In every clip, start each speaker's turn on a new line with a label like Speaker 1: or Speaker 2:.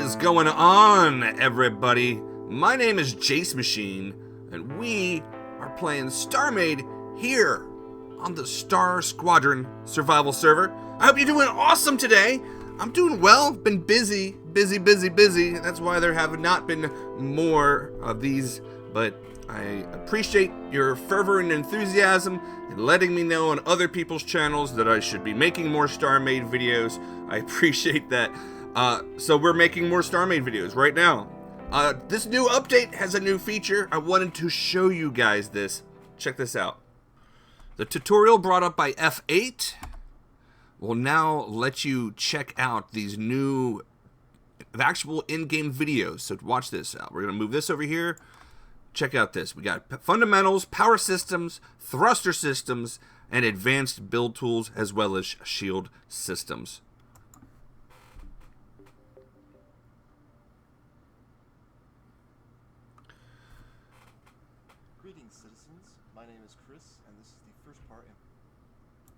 Speaker 1: is going on, everybody? My name is Jace Machine, and we are playing StarMade here on the StarSquadron survival server. I hope you're doing awesome today. I'm doing well. Been busy. That's why there have not been more of these, but I appreciate your fervor and enthusiasm and letting me know on other people's channels that I should be making more StarMade videos. I appreciate that. So we're making more StarMade videos right now. This new update has a new feature. I wanted to show you guys this. Check this out. The tutorial brought up by F8 will now let you check out these new actual in-game videos. So watch this out. We're going to move this over here. Check out this. We got fundamentals, power systems, thruster systems, and advanced build tools, as well as shield systems.
Speaker 2: Greetings, citizens. My name is Chris, and this is the first part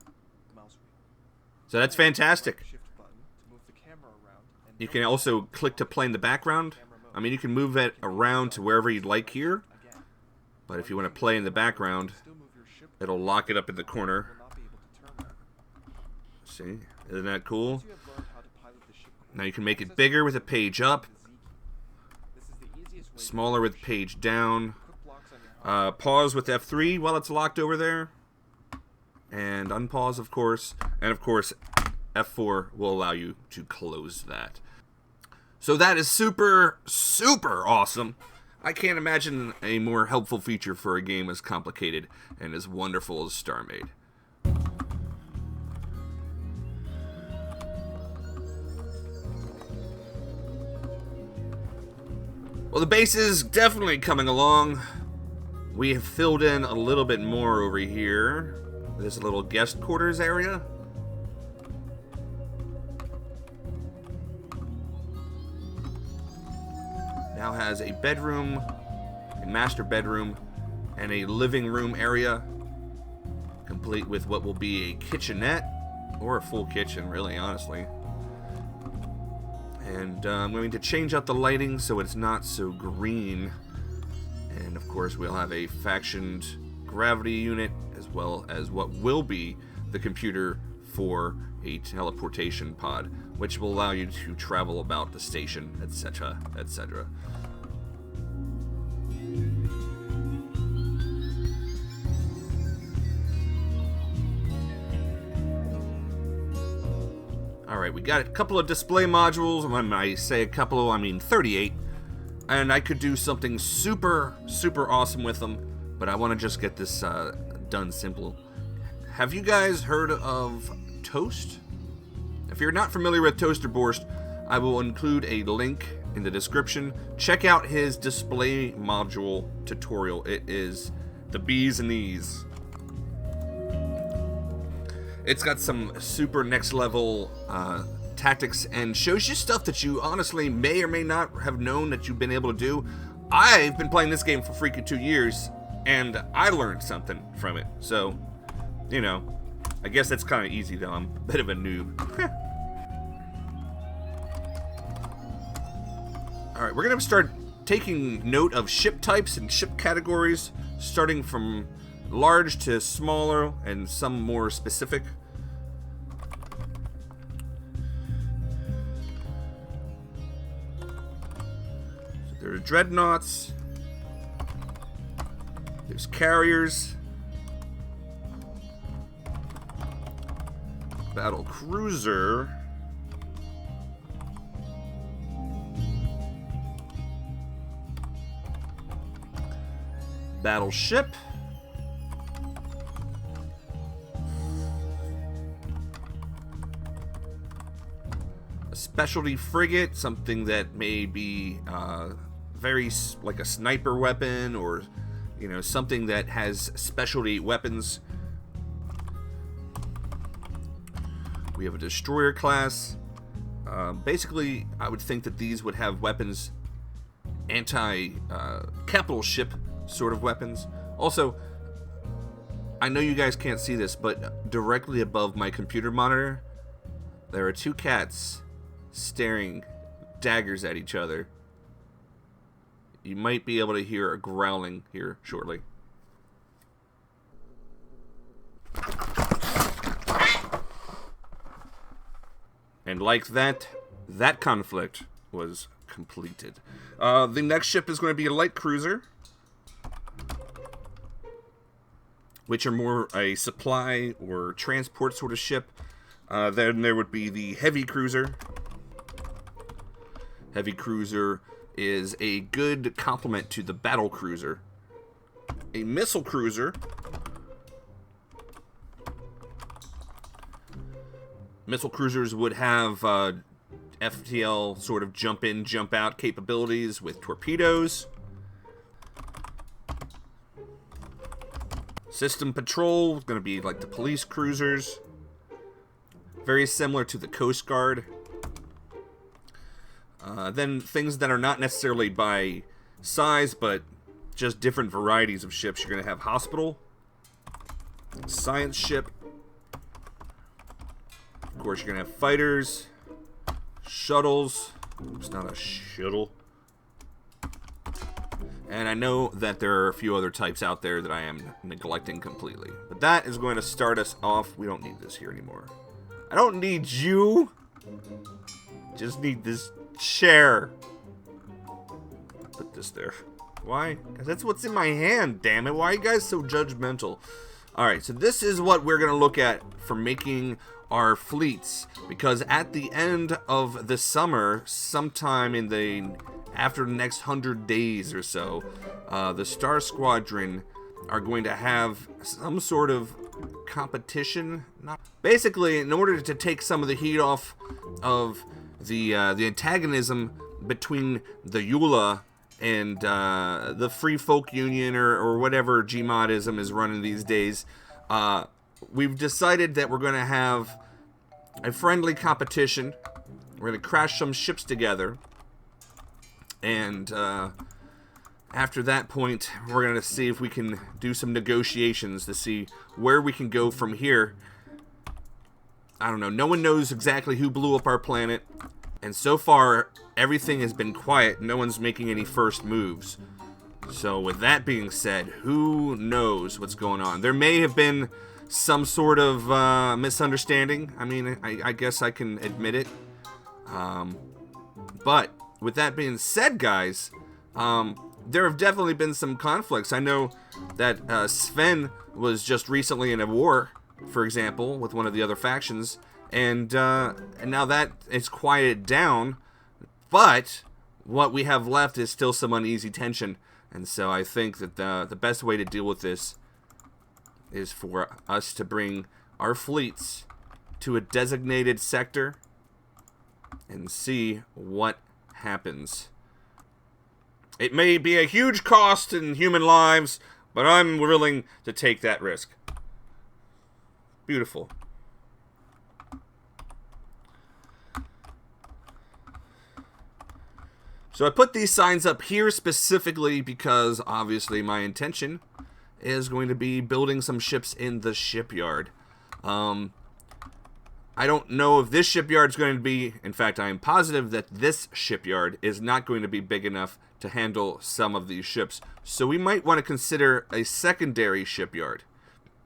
Speaker 2: in mouse wheel.
Speaker 1: So that's fantastic.
Speaker 2: Shift button to move the camera around, and
Speaker 1: You can also click to play in the background. I mean, you can move it around to wherever you'd like here. But if you want to play in the background, it'll lock it up in the corner. See? Isn't that cool? Now you can make it bigger with a page up, smaller with page down. Pause with F3 while it's locked over there. And unpause, of course. And of course, F4 will allow you to close that. So that is super awesome. I can't imagine a more helpful feature for a game as complicated and as wonderful as StarMade. Well, the base is definitely coming along. We have filled in a little bit more over here. This little guest quarters area. Now has a bedroom, a master bedroom, and a living room area, complete with what will be a kitchenette, or a full kitchen, really, honestly. And I'm going to change out the lighting so it's not so green. And of course we'll have a factioned gravity unit, as well as what will be the computer for a teleportation pod, which will allow you to travel about the station, etc., etc. Alright, we got a couple of display modules. When I say a couple, I mean 38. And I could do something super awesome with them, but I want to just get this done simple. Have you guys heard of Toast? If you're not familiar with Toaster Borscht, I will include a link in the description. Check out his display module tutorial. It is the bees and knees. It's got some super next level tactics and shows you stuff that you honestly may or may not have known that you've been able to do. I've been playing this game for freaking 2 years, and I learned something from it. So, you know, I guess that's kind of easy though. I'm a bit of a noob. Alright, we're going to start taking note of ship types and ship categories, starting from large to smaller and some more specific. So there are dreadnoughts. There's carriers. Battle cruiser. Battleship. A specialty frigate, something that may be very like a sniper weapon, or you know, something that has specialty weapons. We have a destroyer class. Basically, I would think that these would have weapons, capital ship sort of weapons. Also, I know you guys can't see this, but directly above my computer monitor, there are two cats staring daggers at each other. You might be able to hear a growling here shortly. And like that, that conflict was completed. The next ship is going to be a light cruiser, which are more a supply or transport sort of ship. Then there would be the heavy cruiser. Heavy cruiser is a good complement to the battle cruiser. A missile cruiser. Missile cruisers would have FTL sort of jump in, jump out capabilities with torpedoes. System patrol is going to be like the police cruisers. Very similar to the Coast Guard. Then things that are not necessarily by size, but just different varieties of ships. You're going to have hospital, science ship. Of course, you're going to have fighters, shuttles. It's not a shuttle. And I know that there are a few other types out there that I am neglecting completely. But that is going to start us off. We don't need this here anymore. I don't need you. Just need this chair. Put this there. Why? Because that's what's in my hand, damn it. Why are you guys so judgmental? Alright, so this is what we're going to look at for making our fleets. Because at the end of the summer, sometime in the after the next 100 days or so, the StarSquadron are going to have some sort of competition. Basically, in order to take some of the heat off of the antagonism between the EULA and the Free Folk Union or whatever Gmodism is running these days, we've decided that we're going to have a friendly competition. We're going to crash some ships together. And after that point, we're going to see if we can do some negotiations to see where we can go from here. I don't know. No one knows exactly who blew up our planet. And so far, everything has been quiet. No one's making any first moves. So with that being said, who knows what's going on? There may have been some sort of misunderstanding. I mean, I guess I can admit it. But with that being said, guys, there have definitely been some conflicts. I know that Sven was just recently in a war, for example, with one of the other factions, and now that it's quieted down, but what we have left is still some uneasy tension, and so I think that the best way to deal with this is for us to bring our fleets to a designated sector and see what happens. It may be a huge cost in human lives, but I'm willing to take that risk. Beautiful. So I put these signs up here specifically because obviously my intention is going to be building some ships in the shipyard. I don't know if this shipyard is going to be, in fact I am positive that this shipyard is not going to be big enough to handle some of these ships. So we might want to consider a secondary shipyard.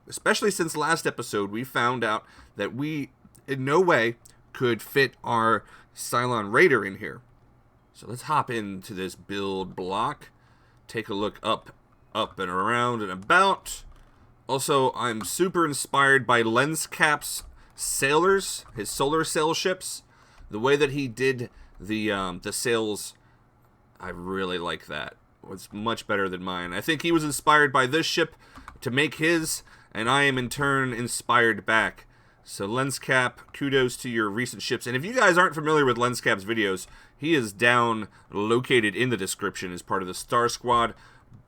Speaker 1: Especially since last episode we found out that we in no way could fit our Cylon Raider in here. So let's hop into this build block. Take a look up and around and about. Also, I'm super inspired by Lenscap's sailors, his solar sail ships. The way that he did the sails, I really like that. It's much better than mine. I think he was inspired by this ship to make his, and I am in turn inspired back. So Lenscap, kudos to your recent ships. And if you guys aren't familiar with Lenscap's videos, he is down located in the description as part of the Star Squad.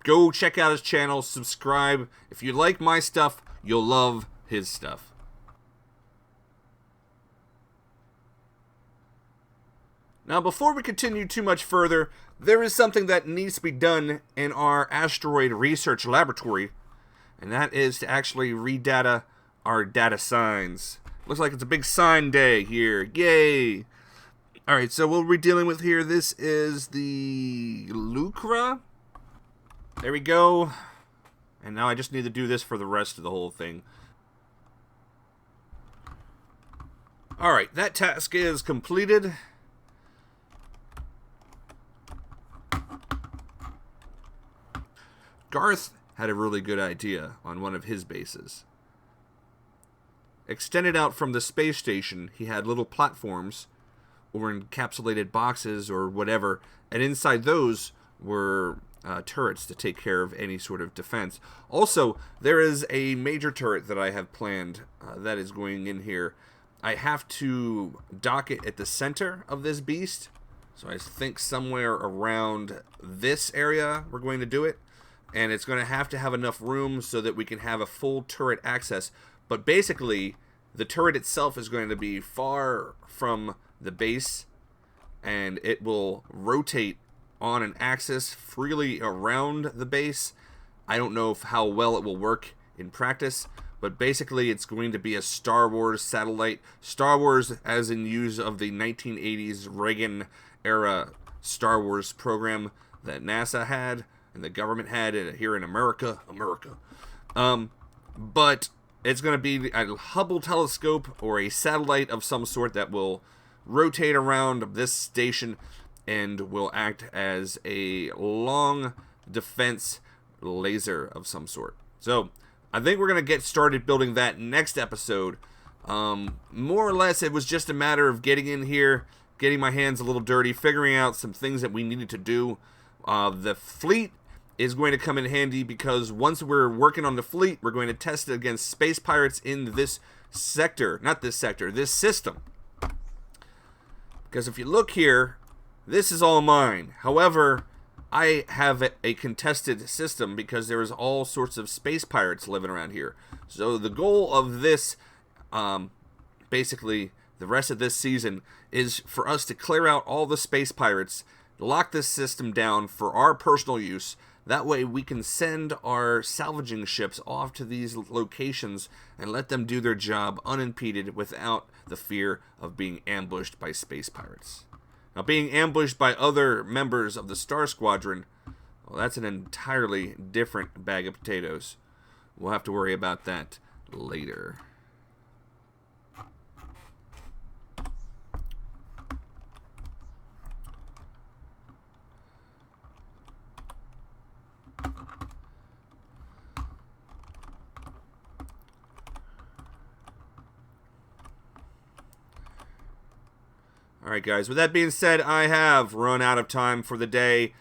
Speaker 1: Go check out his channel, subscribe. If you like my stuff, you'll love his stuff. Now, before we continue too much further, there is something that needs to be done in our asteroid research laboratory, and that is to actually redata our data signs. Looks like it's a big sign day here. Yay! Alright, so what we're dealing with here, this is the Lucra. There we go. And now I just need to do this for the rest of the whole thing. Alright, that task is completed. Garth had a really good idea on one of his bases. Extended out from the space station, he had little platforms or encapsulated boxes or whatever, and inside those were turrets to take care of any sort of defense. Also, there is a major turret that I have planned that is going in here. I have to dock it at the center of this beast, so I think somewhere around this area we're going to do it, and it's going to have enough room so that we can have a full turret access. But basically, the turret itself is going to be far from the base, and it will rotate on an axis freely around the base. I don't know how well it will work in practice, but basically it's going to be a Star Wars satellite. Star Wars as in use of the 1980s Reagan-era Star Wars program that NASA had and the government had here in America. But it's going to be a Hubble telescope or a satellite of some sort that will rotate around this station and will act as a long defense laser of some sort. So I think we're going to get started building that next episode. More or less, it was just a matter of getting in here, getting my hands a little dirty, figuring out some things that we needed to do. The fleet is going to come in handy because once we're working on the fleet, we're going to test it against space pirates in this sector. Not this sector, this system. Because if you look here, this is all mine. However, I have a contested system because there is all sorts of space pirates living around here. So the goal of this, basically the rest of this season, is for us to clear out all the space pirates, lock this system down for our personal use. That way we can send our salvaging ships off to these locations and let them do their job unimpeded without the fear of being ambushed by space pirates. Now, being ambushed by other members of the StarSquadron, well, that's an entirely different bag of potatoes. We'll have to worry about that later. Alright guys, with that being said, I have run out of time for the day.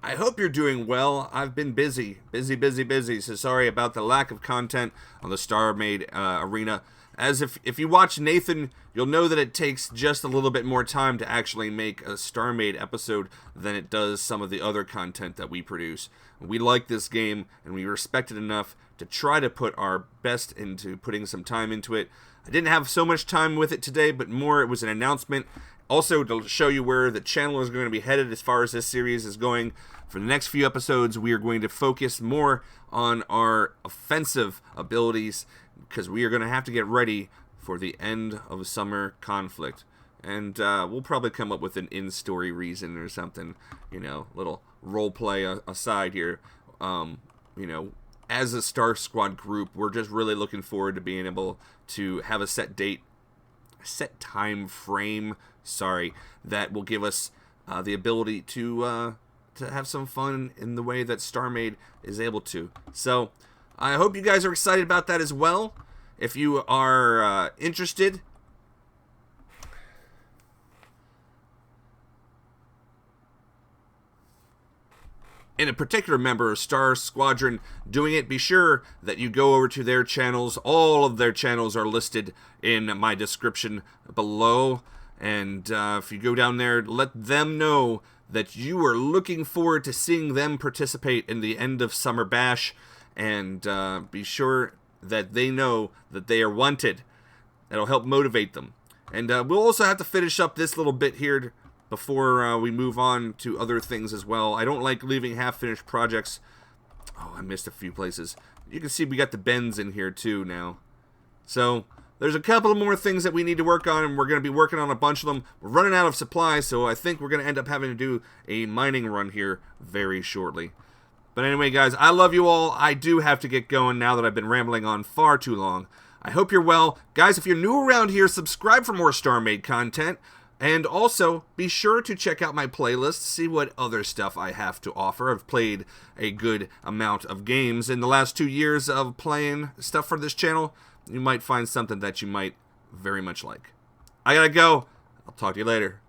Speaker 1: I hope you're doing well. I've been busy, so sorry about the lack of content on the StarMade arena. As if you watch Nathan, you'll know that it takes just a little bit more time to actually make a StarMade episode than it does some of the other content that we produce. We like this game, and we respect it enough to try to put our best into putting some time into it. I didn't have so much time with it today, but more it was an announcement. Also, to show you where the channel is going to be headed as far as this series is going. For the next few episodes, we are going to focus more on our offensive abilities because we are going to have to get ready for the end of summer conflict. And we'll probably come up with an in-story reason or something, you know, little role play aside here. You know, as a Star Squad group, we're just really looking forward to being able to have a set date, set time frame, that will give us the ability to have some fun in the way that StarMade is able to. So I hope you guys are excited about that as well. If you are interested, in a particular member of StarSquadron doing it, be sure that you go over to their channels. All of their channels are listed in my description below. And if you go down there, let them know that you are looking forward to seeing them participate in the end of Summer Bash. And be sure that they know that they are wanted. That'll help motivate them. And we'll also have to finish up this little bit here before we move on to other things as well. I don't like leaving half-finished projects. Oh, I missed a few places. You can see we got the bends in here too now. So There's a couple more things that we need to work on, and we're going to be working on a bunch of them. We're running out of supplies, so I think we're going to end up having to do a mining run here very shortly. But anyway, guys, I love you all. I do have to get going now that I've been rambling on far too long. I hope you're well. Guys, if you're new around here, subscribe for more StarMade content. And also, be sure to check out my playlist, see what other stuff I have to offer. I've played a good amount of games in the last 2 years of playing stuff for this channel. You might find something that you might very much like. I gotta go. I'll talk to you later.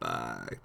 Speaker 1: Bye.